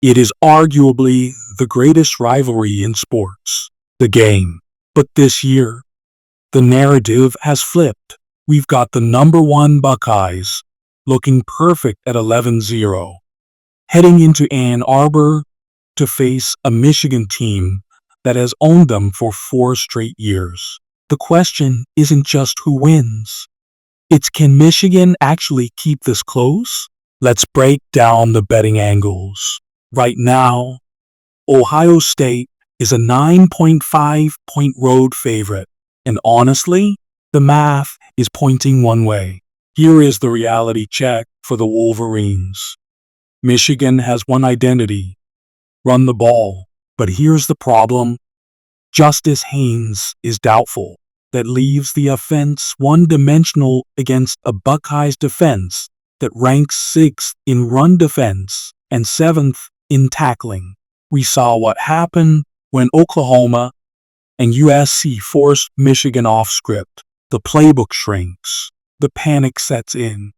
It is arguably the greatest rivalry in sports, the game. But this year, the narrative has flipped. We've got the number one Buckeyes, looking perfect at 11-0, heading into Ann Arbor to face a Michigan team that has owned them for 4 straight years. The question isn't just who wins. It's, can Michigan actually keep this close? Let's break down the betting angles. Right now, Ohio State is a 9.5-point road favorite, and honestly, the math is pointing one way. Here is the reality check for the Wolverines. Michigan has one identity: run the ball. But here's the problem. Justice Haynes is doubtful. That leaves the offense one-dimensional against a Buckeyes defense that ranks 6th in run defense and 7th in tackling. We saw what happened when Oklahoma and USC forced Michigan off script. The playbook shrinks. The panic sets in.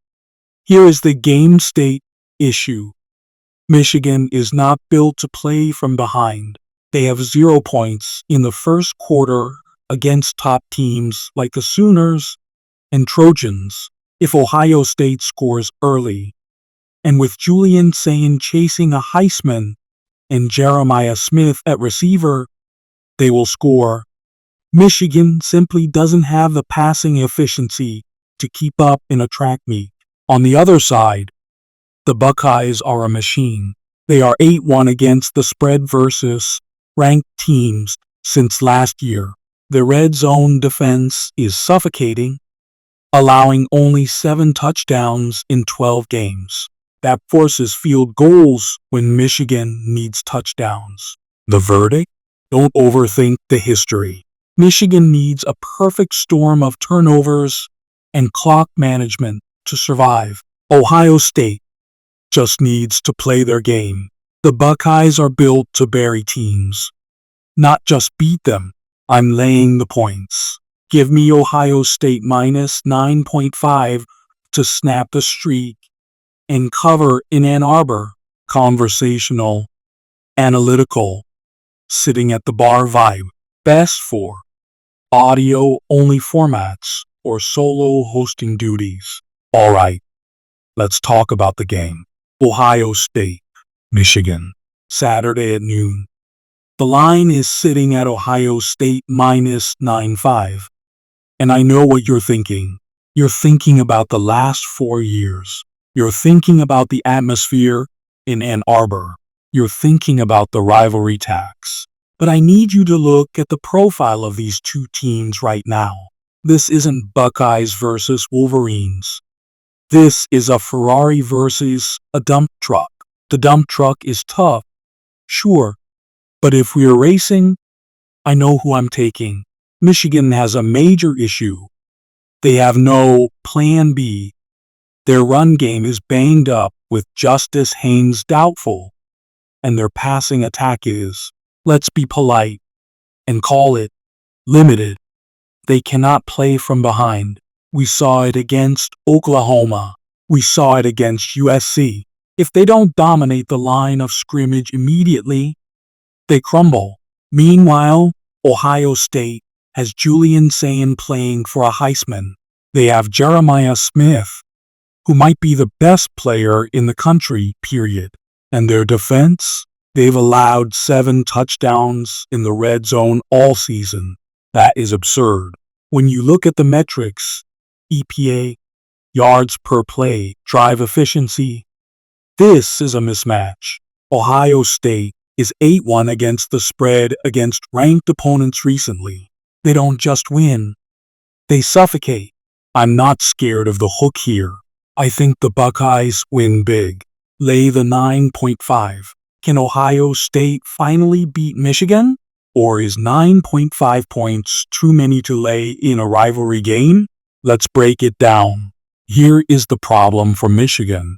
Here is the game state issue. Michigan is not built to play from behind. They have 0 points in the first quarter against top teams like the Sooners and Trojans. If Ohio State scores early, and with Julian Sayin chasing a Heisman and Jeremiah Smith at receiver, they will score. Michigan simply doesn't have the passing efficiency to keep up in a track meet. On the other side, the Buckeyes are a machine. They are 8-1 against the spread versus ranked teams since last year. The red zone defense is suffocating, allowing only 7 touchdowns in 12 games. That forces field goals when Michigan needs touchdowns. The verdict? Don't overthink the history. Michigan needs a perfect storm of turnovers and clock management to survive. Ohio State just needs to play their game. The Buckeyes are built to bury teams, not just beat them. I'm laying the points. Give me Ohio State minus 9.5 to snap the streak and cover in Ann Arbor. Conversational, analytical, sitting at the bar vibe. Best for audio-only formats or solo hosting duties. Alright, let's talk about the game. Ohio State, Michigan, Saturday at noon. The line is sitting at Ohio State minus 9.5. And I know what you're thinking. You're thinking about the last 4 years. You're thinking about the atmosphere in Ann Arbor. You're thinking about the rivalry tax. But I need you to look at the profile of these two teams right now. This isn't Buckeyes versus Wolverines. This is a Ferrari versus a dump truck. The dump truck is tough, sure. But if we're racing, I know who I'm taking. Michigan has a major issue. They have no plan B. Their run game is banged up with Justice Haynes doubtful. And their passing attack is, let's be polite and call it, limited. They cannot play from behind. We saw it against Oklahoma. We saw it against USC. If they don't dominate the line of scrimmage immediately, they crumble. Meanwhile, Ohio State has Julian Sayin playing for a Heisman. They have Jeremiah Smith, who might be the best player in the country, period. And their defense? They've allowed 7 touchdowns in the red zone all season. That is absurd. When you look at the metrics, EPA, yards per play, drive efficiency, this is a mismatch. Ohio State is 8-1 against the spread against ranked opponents recently. They don't just win, they suffocate. I'm not scared of the hook here. I think the Buckeyes win big. Lay the 9.5. Can Ohio State finally beat Michigan? Or is 9.5 points too many to lay in a rivalry game? Let's break it down. Here is the problem for Michigan.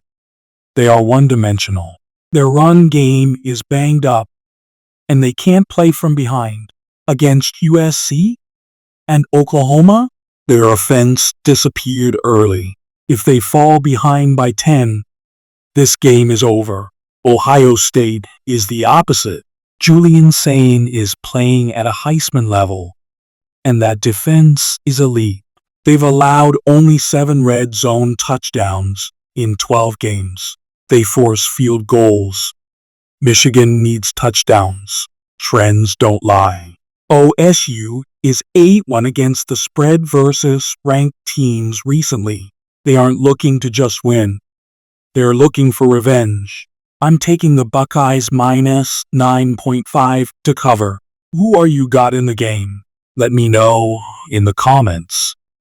They are one-dimensional. Their run game is banged up, and they can't play from behind. Against USC and Oklahoma, their offense disappeared early. If they fall behind by 10, this game is over. Ohio State is the opposite. Julian Sain is playing at a Heisman level, and that defense is elite. They've allowed only 7 red zone touchdowns in 12 games. They force field goals. Michigan needs touchdowns. Trends don't lie. OSU is 8-1 against the spread versus ranked teams recently. They aren't looking to just win. They're looking for revenge. I'm taking the Buckeyes minus 9.5 to cover. Who are you got in the game? Let me know in the comments.